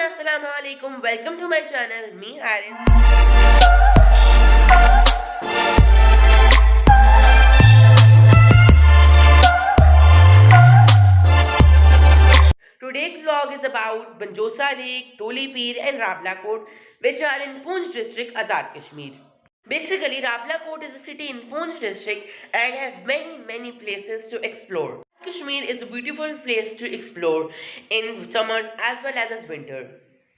Assalamu alaikum. Welcome to my channel. Me, Aaron. Today's vlog is about Banjosa Lake, Toli Pir, and Ravla Kot, which are in Poonch district, Azad Kashmir. Basically, Ravla Kot is a city in Poonch district and have many places to explore. Kashmir is a beautiful place to explore in summers as well as winter.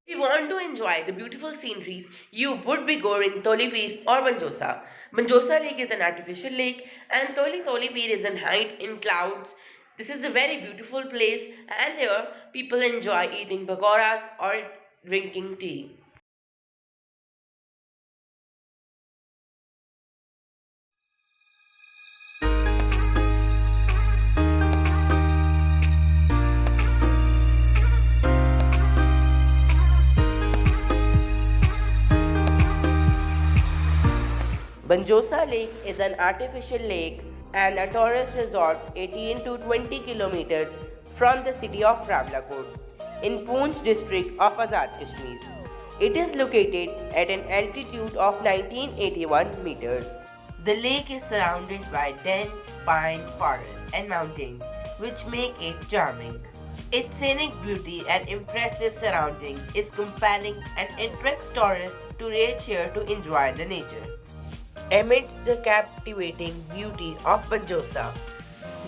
If you want to enjoy the beautiful sceneries, you would be going Tolipir or Banjosa. Banjosa Lake is an artificial lake and Tolipir is an height in clouds. This is a very beautiful place and there people enjoy eating pakoras or drinking tea. Banjosa Lake is an artificial lake and a tourist resort 18 to 20 kilometers from the city of Ravlakot in Poonch district of Azad Kashmir. It is located at an altitude of 1981 meters. The lake is surrounded by dense pine forests and mountains which make it charming. Its scenic beauty and impressive surroundings is compelling and attracts tourists to reach here to enjoy the nature. Amidst the captivating beauty of Banjosa,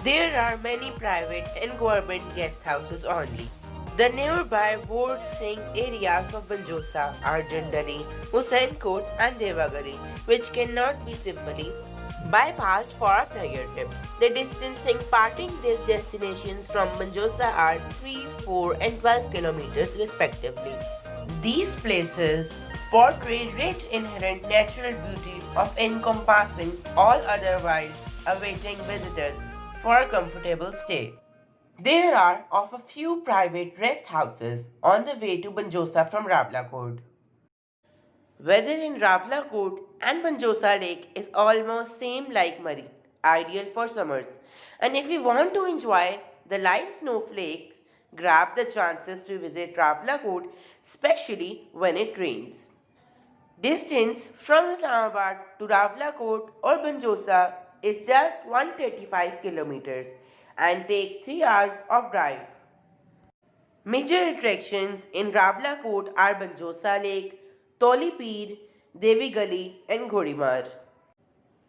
there are many private and government guest houses only. The nearby Vort Singh areas of Banjosa are Jandari, Hussainkot and Devagari, which cannot be simply bypassed for a pleasure trip. The distancing parting these destinations from Banjosa are 3, 4 and 12 kilometers respectively. These places portray rich inherent natural beauty of encompassing all otherwise awaiting visitors for a comfortable stay. There are of a few private rest houses on the way to Banjosa from Ravlakot. Weather in Ravlakot and Banjosa Lake is almost same like Murray, ideal for summers. And if you want to enjoy the live snowflakes, grab the chances to visit Ravlakot, especially when it rains. Distance from Islamabad to Ravlakot or Banjosa is just 135 kilometers and take 3 hours of drive. Major attractions in Ravlakot are Banjosa Lake, Toli Pir, Devi Gali and Ghodimar.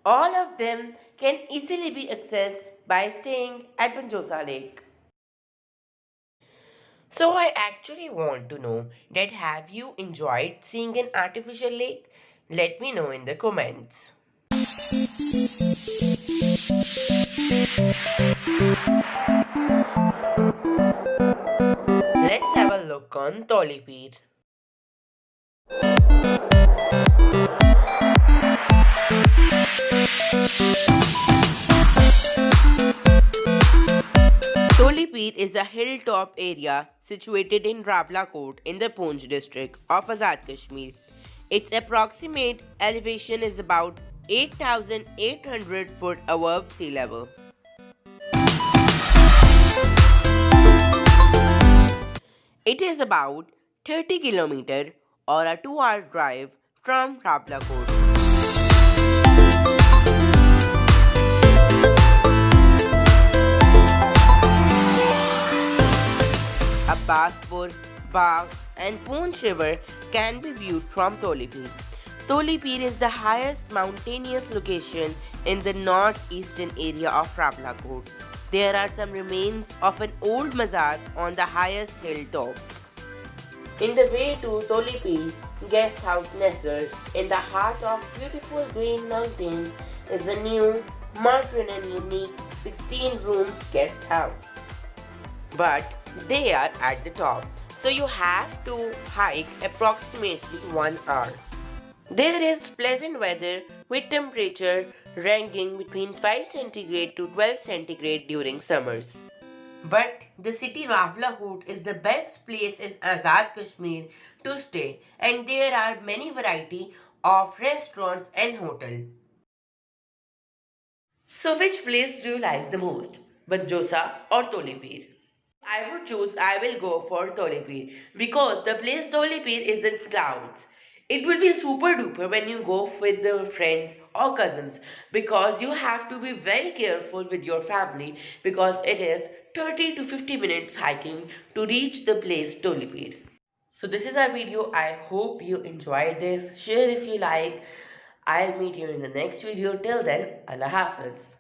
All of them can easily be accessed by staying at Banjosa Lake. So I actually want to know that have you enjoyed seeing an artificial lake? Let me know in the comments. Let's have a look on Tolipir. Tolipir is a hilltop area situated in Ravlakot in the Poonch district of Azad Kashmir. Its approximate elevation is about 8,800 foot above sea level. It is about 30 km or a 2-hour drive from Ravlakot. A Baspur, Bagh and Poonch river can be viewed from Tolipir. Tolipir is the highest mountainous location in the northeastern area of Ravlakot. There are some remains of an old mazar on the highest hilltop. In the way to Tolipir, guest house nestled in the heart of beautiful green mountains is a new, modern and unique 16 rooms guest house. But they are at the top, so you have to hike approximately 1 hour. There is pleasant weather with temperature ranging between 5 centigrade to 12 centigrade during summers. But the city Ravlakot is the best place in Azad Kashmir to stay and there are many variety of restaurants and hotels. So which place do you like the most? Banjosa or Tolipir? I would choose I will go for Tolipir because the place Tolipir is in clouds. It will be super duper when you go with the friends or cousins because you have to be very careful with your family because it is 30 to 50 minutes hiking to reach the place Tolipir. So this is our video. I hope you enjoyed this. Share if you like. I'll meet you in the next video. Till then, Allah Hafiz.